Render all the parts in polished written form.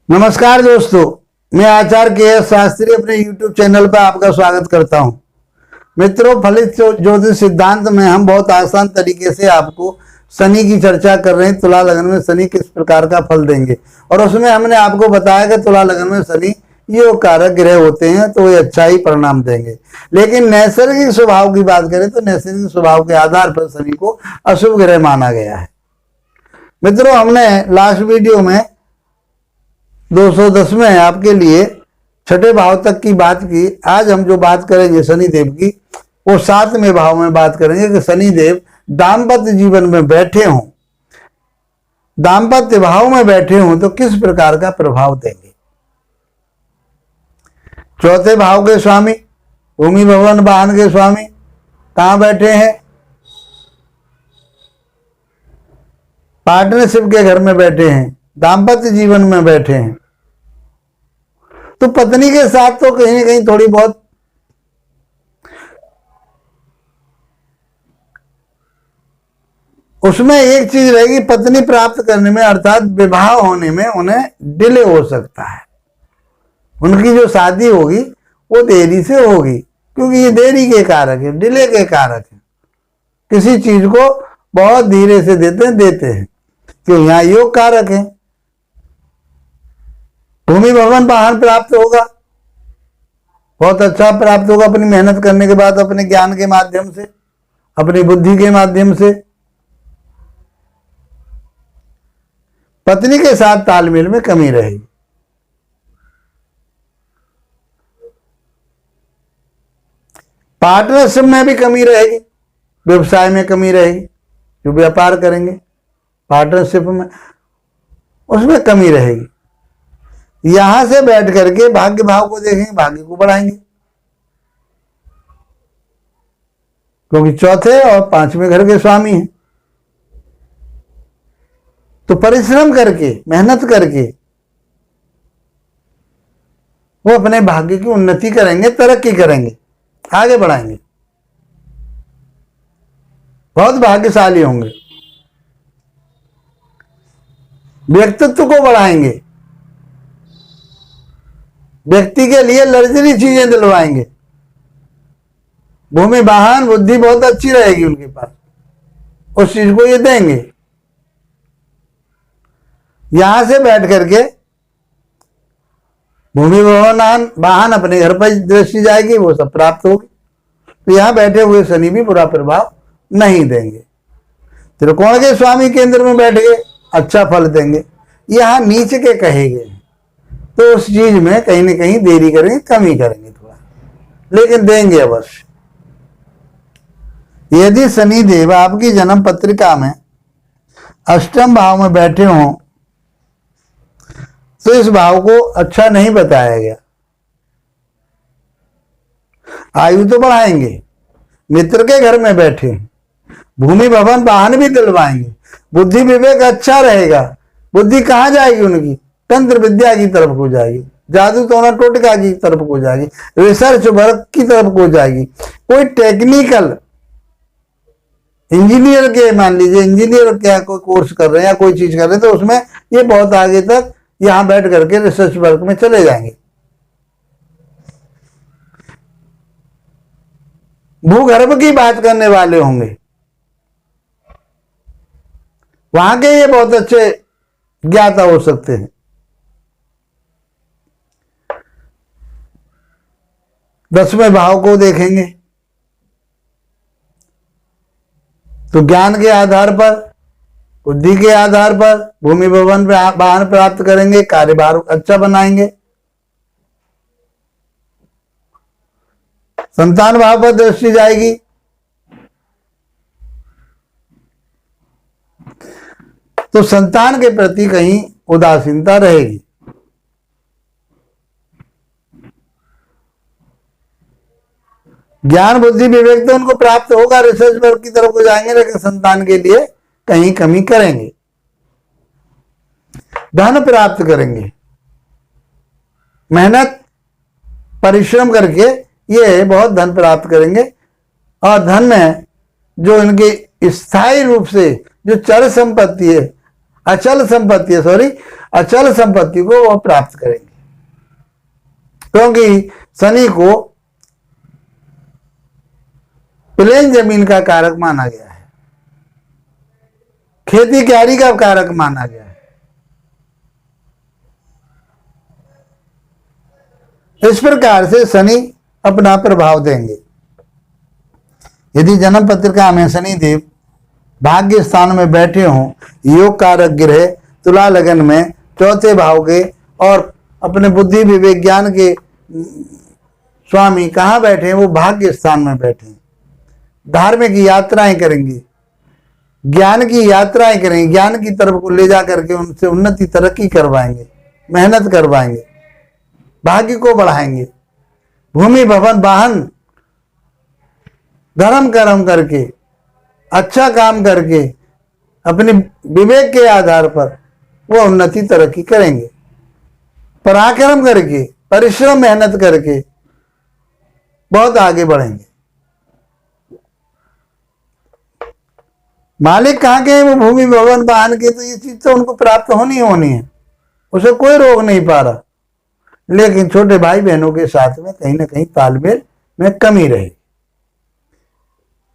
नमस्कार दोस्तों, मैं आचार्य के शास्त्री अपने YouTube चैनल पर आपका स्वागत करता हूं। मित्रों, फलित ज्योतिष सिद्धांत में हम बहुत आसान तरीके से आपको शनि की चर्चा कर रहे हैं। तुला लगन में शनि किस प्रकार का फल देंगे, और उसमें हमने आपको बताया कि तुला लगन में शनि योग कारक ग्रह होते हैं तो ये अच्छा ही परिणाम देंगे। लेकिन नैसर्गिक स्वभाव की बात करें तो नैसर्गिक स्वभाव के आधार पर शनि को अशुभ ग्रह माना गया है। मित्रों, हमने लास्ट वीडियो में 210 में आपके लिए छठे भाव तक की बात की। आज हम जो बात करेंगे शनि देव की, वो 7वें भाव में बात करेंगे कि शनि देव दाम्पत्य जीवन में बैठे हों, दाम्पत्य भाव में बैठे हों तो किस प्रकार का प्रभाव देंगे। चौथे भाव के स्वामी, भूमि भवन वाहन के स्वामी कहां बैठे हैं? पार्टनरशिप के घर में बैठे हैं, दाम्पत्य जीवन में बैठे हैं, तो पत्नी के साथ तो कहीं ना कहीं थोड़ी बहुत उसमें एक चीज रहेगी, पत्नी प्राप्त करने में अर्थात विवाह होने में उन्हें डिले हो सकता है। उनकी जो शादी होगी वो देरी से होगी, क्योंकि ये देरी के कारक है, डिले के कारक है। किसी चीज को बहुत धीरे से देते हैं क्यों? यहाँ योग कारक है। भूमि भवन वाहन प्राप्त होगा, बहुत अच्छा प्राप्त होगा अपनी मेहनत करने के बाद, अपने ज्ञान के माध्यम से, अपनी बुद्धि के माध्यम से। पत्नी के साथ तालमेल में कमी रहेगी। पार्टनरशिप में भी कमी रहेगी, व्यवसाय में कमी रहेगी। जो व्यापार करेंगे पार्टनरशिप में, उसमें कमी रहेगी। यहां से बैठ करके भाग्य भाव को देखेंगे, भाग्य को बढ़ाएंगे, क्योंकि चौथे और 5वें घर के स्वामी हैं। तो परिश्रम करके, मेहनत करके वो अपने भाग्य की उन्नति करेंगे, तरक्की करेंगे, आगे बढ़ाएंगे, बहुत भाग्यशाली होंगे, व्यक्तित्व को बढ़ाएंगे, व्यक्ति के लिए लग्जरी चीजें दिलवाएंगे। भूमि वाहन बुद्धि बहुत अच्छी रहेगी उनके पास, उस चीज को ये देंगे। यहां से बैठ करके भूमि भवन वाहन अपने घर पर दृष्टि जाएगी, वो सब प्राप्त होगी। तो यहां बैठे हुए शनि भी बुरा प्रभाव नहीं देंगे। त्रिकोण के स्वामी केंद्र में बैठ गए, अच्छा फल देंगे। यहां नीचे के कहे गए तो उस चीज में कहीं ना कहीं देरी करेंगे, कमी करेंगे थोड़ा, लेकिन देंगे अवश्य। यदि शनि देव आपकी जन्म पत्रिका में अष्टम भाव में बैठे हों तो इस भाव को अच्छा नहीं बताया गया। आयु तो बढ़ाएंगे, मित्र के घर में बैठे, भूमि भवन वाहन भी दिलवाएंगे, बुद्धि विवेक अच्छा रहेगा। बुद्धि कहां जाएगी उनकी? तंत्र विद्या की तरफ को जाएगी, जादू टोना टोटका की तरफ को जाएगी, रिसर्च वर्क की तरफ को जाएगी। कोई टेक्निकल इंजीनियर के, मान लीजिए इंजीनियर क्या कोई कोर्स कर रहे हैं या कोई चीज कर रहे हैं, तो उसमें ये बहुत आगे तक यहां बैठ करके रिसर्च वर्क में चले जाएंगे। भूगर्भ की बात करने वाले होंगे, वहां के ये बहुत अच्छे ज्ञाता हो सकते हैं। दसवें भाव को देखेंगे तो ज्ञान के आधार पर, बुद्धि के आधार पर भूमि भवन वाहन प्राप्त करेंगे, कार्यभार अच्छा बनाएंगे। संतान भाव पर दृष्टि जाएगी, तो संतान के प्रति कहीं उदासीनता रहेगी। ज्ञान बुद्धि विवेक तो उनको प्राप्त होगा, रिसर्च वर्क की तरफ को जाएंगे, लेकिन संतान के लिए कहीं कमी करेंगे। धन प्राप्त करेंगे, मेहनत परिश्रम करके ये बहुत धन प्राप्त करेंगे। और धन में जो इनके स्थायी रूप से जो चर संपत्ति है, अचल संपत्ति, अचल संपत्ति को वो प्राप्त करेंगे, क्योंकि शनि को प्लेन जमीन का कारक माना गया है, खेती क्यारी का कारक माना गया है। इस प्रकार से शनि अपना प्रभाव देंगे। यदि जन्म पत्रिका में शनि देव भाग्य स्थान में बैठे हों, योग कारक ग्रह तुला लगन में चौथे भाव के और अपने बुद्धि विवेक ज्ञान के स्वामी कहाँ बैठे हैं? वो भाग्य स्थान में बैठे हैं। धार्मिक यात्राएं करेंगे, ज्ञान की यात्राएं करेंगे, ज्ञान की तरफ को ले जा करके उनसे उन्नति तरक्की करवाएंगे, मेहनत करवाएंगे, भाग्य को बढ़ाएंगे। भूमि भवन वाहन धर्म कर्म करके, अच्छा काम करके, अपने विवेक के आधार पर वो उन्नति तरक्की करेंगे। पराक्रम करके, परिश्रम मेहनत करके बहुत आगे बढ़ेंगे। मालिक कहाँ के हैं? वो भूमि भवन वाहन के, तो ये चीज तो उनको प्राप्त होनी है, उसे कोई रोक नहीं पा रहा। लेकिन छोटे भाई बहनों के साथ में कहीं ना कहीं तालमेल में कमी रहेगी।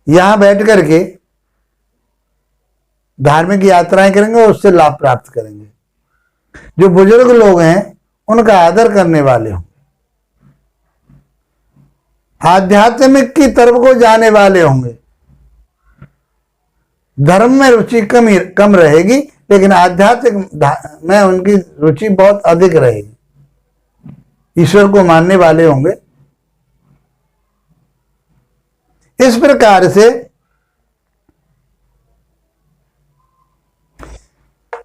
यहां बैठ करके धार्मिक यात्राएं करेंगे और उससे लाभ प्राप्त करेंगे। जो बुजुर्ग लोग हैं उनका आदर करने वाले हों, आध्यात्मिक की तरफ को जाने वाले होंगे। धर्म में रुचि कम रहेगी, लेकिन आध्यात्मिक में उनकी रुचि बहुत अधिक रहेगी। ईश्वर को मानने वाले होंगे। इस प्रकार से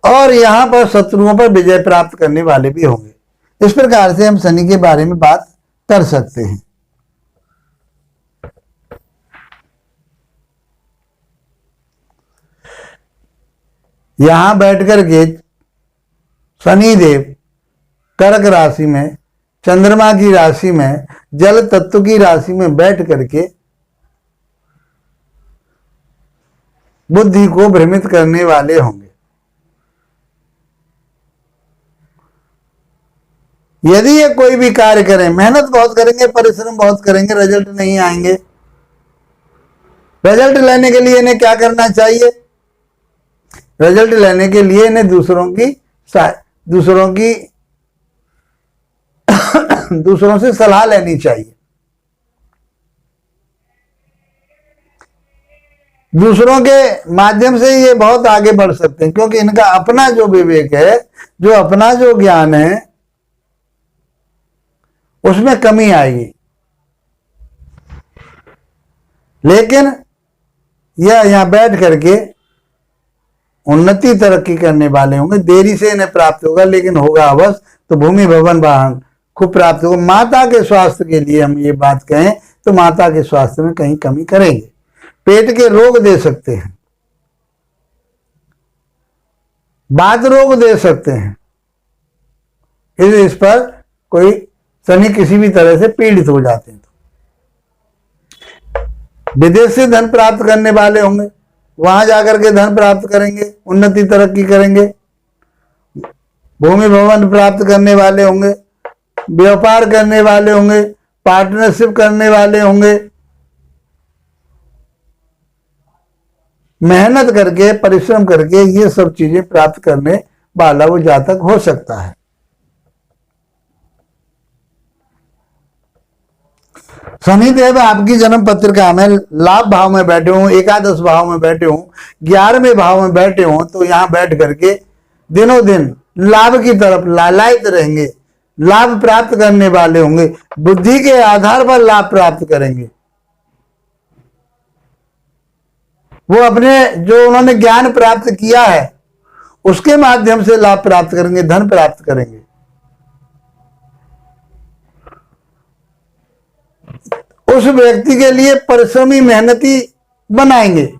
और यहां पर शत्रुओं पर विजय प्राप्त करने वाले भी होंगे। इस प्रकार से हम शनि के बारे में बात कर सकते हैं। यहां बैठकर के शनि देव कर्क राशि में, चंद्रमा की राशि में, जल तत्व की राशि में बैठ करके बुद्धि को भ्रमित करने वाले होंगे। यदि ये कोई भी कार्य करें, मेहनत बहुत करेंगे, परिश्रम बहुत करेंगे, रिजल्ट नहीं आएंगे। रिजल्ट लेने के लिए इन्हें क्या करना चाहिए? रिजल्ट लेने के लिए इन्हें दूसरों से सलाह लेनी चाहिए। दूसरों के माध्यम से ये बहुत आगे बढ़ सकते हैं, क्योंकि इनका अपना जो विवेक है, जो अपना जो ज्ञान है, उसमें कमी आएगी। लेकिन यह यहां बैठ करके उन्नति तरक्की करने वाले होंगे। देरी से इन्हें प्राप्त होगा, लेकिन होगा अवश्य। तो भूमि भवन वाहन खूब प्राप्त होगा। माता के स्वास्थ्य के लिए हम ये बात कहें तो माता के स्वास्थ्य में कहीं कमी करेंगे। पेट के रोग दे सकते हैं, बात रोग दे सकते हैं। इस पर कोई शनि किसी भी तरह से पीड़ित हो जाते हैं तो विदेश से धन प्राप्त करने वाले होंगे, वहां जाकर के धन प्राप्त करेंगे, उन्नति तरक्की करेंगे। भूमि भवन प्राप्त करने वाले होंगे, व्यापार करने वाले होंगे, पार्टनरशिप करने वाले होंगे। मेहनत करके, परिश्रम करके ये सब चीजें प्राप्त करने वाला वो जातक हो सकता है। शनिदेव आपकी जन्म पत्रिका में लाभ भाव में बैठे हों, एकादश भाव में बैठे हों, 11वें भाव में बैठे हों, तो यहां बैठ करके दिनों दिन लाभ की तरफ लालायित रहेंगे, लाभ प्राप्त करने वाले होंगे। बुद्धि के आधार पर लाभ प्राप्त करेंगे। वो अपने जो उन्होंने ज्ञान प्राप्त किया है उसके माध्यम से लाभ प्राप्त करेंगे, धन प्राप्त करेंगे। उस व्यक्ति के लिए परिश्रमी मेहनती बनाएंगे।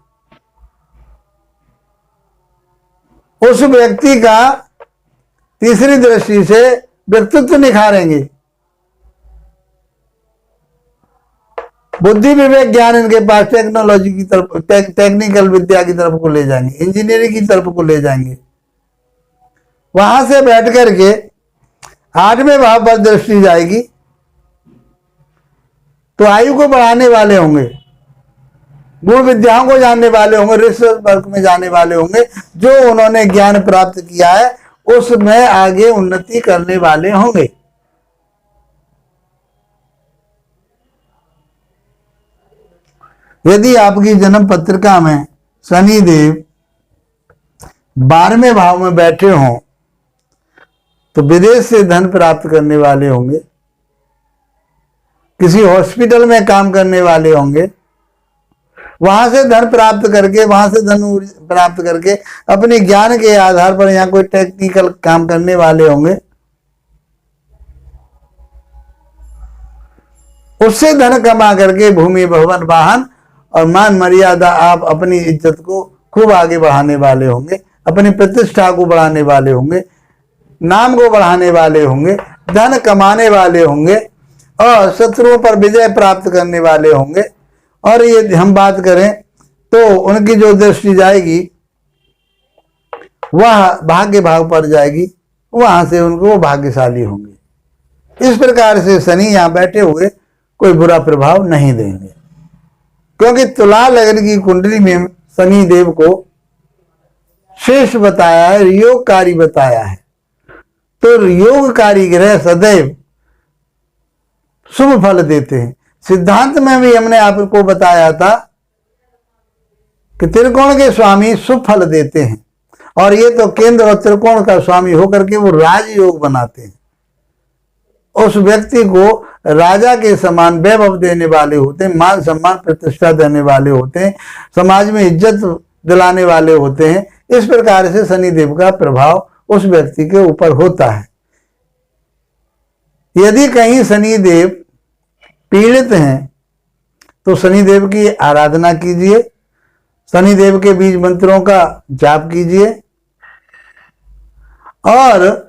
उस व्यक्ति का तीसरी दृष्टि से व्यक्तित्व निखारेंगे। बुद्धि विवेक ज्ञान इनके पास टेक्नोलॉजी की तरफ, टेक्निकल विद्या की तरफ को ले जाएंगे, इंजीनियरिंग की तरफ को ले जाएंगे। वहां से बैठ करके 8वें भाव पर दृष्टि जाएगी तो आयु को बढ़ाने वाले होंगे, गुण विद्याओं को जानने वाले होंगे, ऋषि वर्ग में जाने वाले होंगे, जो उन्होंने ज्ञान प्राप्त किया है उसमें आगे उन्नति करने वाले होंगे। यदि आपकी जन्म पत्रिका में शनि देव 12वें भाव में बैठे हों तो विदेश से धन प्राप्त करने वाले होंगे, किसी हॉस्पिटल में काम करने वाले होंगे, वहां से धन प्राप्त करके, वहां से धन प्राप्त करके अपने ज्ञान के आधार पर यहाँ कोई टेक्निकल काम करने वाले होंगे, उससे धन कमा करके भूमि भवन वाहन और मान मर्यादा आप अपनी इज्जत को खूब आगे बढ़ाने वाले होंगे, अपनी प्रतिष्ठा को बढ़ाने वाले होंगे, नाम को बढ़ाने वाले होंगे, धन कमाने वाले होंगे और शत्रुओं पर विजय प्राप्त करने वाले होंगे। और ये हम बात करें तो उनकी जो दृष्टि जाएगी वह भाग्य भाव पर जाएगी, वहां से उनको भाग्यशाली होंगे। इस प्रकार से शनि यहां बैठे हुए कोई बुरा प्रभाव नहीं देंगे, क्योंकि तुला लग्न की कुंडली में शनि देव को श्रेष्ठ बताया है, योगकारी बताया है। तो योगकारी ग्रह सदैव शुभ फल देते हैं। सिद्धांत में भी हमने आपको बताया था कि त्रिकोण के स्वामी शुभ फल देते हैं, और ये तो केंद्र और त्रिकोण का स्वामी होकर के वो राजयोग बनाते हैं। उस व्यक्ति को राजा के समान वैभव देने वाले होते हैं, मान सम्मान प्रतिष्ठा देने वाले होते हैं, समाज में इज्जत दिलाने वाले होते हैं। इस प्रकार से शनिदेव का प्रभाव उस व्यक्ति के ऊपर होता है। यदि कहीं शनिदेव पीड़ित हैं तो शनिदेव की आराधना कीजिए, शनिदेव के बीज मंत्रों का जाप कीजिए। और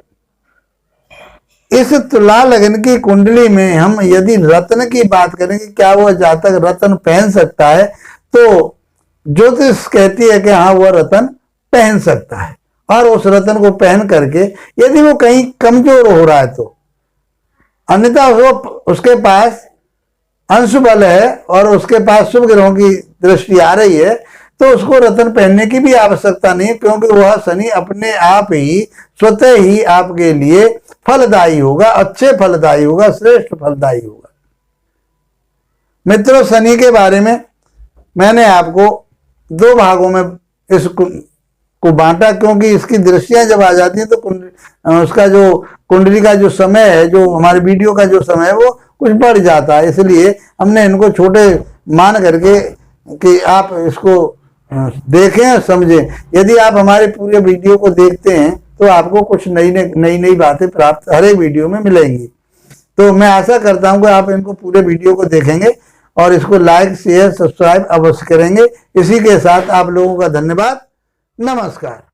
इस तुला लग्न की कुंडली में हम यदि रत्न की बात करेंगे, क्या वह जातक रत्न पहन सकता है, तो ज्योतिष कहती है कि हाँ वह रत्न पहन सकता है। और उस रत्न को पहन करके यदि वो कहीं कमजोर हो रहा है तो, अन्यथा वो उसके पास अंश बल है और उसके पास शुभ ग्रहों की दृष्टि आ रही है, तो उसको रत्न पहनने की भी आवश्यकता नहीं, क्योंकि वह शनि अपने आप ही स्वतः ही आपके लिए फलदायी होगा, अच्छे फलदायी होगा, श्रेष्ठ फलदायी होगा। मित्रों, शनि के बारे में मैंने आपको 2 भागों में इसको बांटा, क्योंकि इसकी दृष्टियां जब आ जाती हैं तो उसका जो कुंडली का जो समय है, जो हमारे वीडियो का जो समय है वो कुछ बढ़ जाता है। इसलिए हमने इनको छोटे मान करके कि आप इसको देखें, समझें। यदि आप हमारे पूरे वीडियो को देखते हैं तो आपको कुछ नई नई बातें प्राप्त हर एक वीडियो में मिलेंगी। तो मैं आशा करता हूं कि आप इनको पूरे वीडियो को देखेंगे और इसको लाइक शेयर सब्सक्राइब अवश्य करेंगे। इसी के साथ आप लोगों का धन्यवाद। नमस्कार।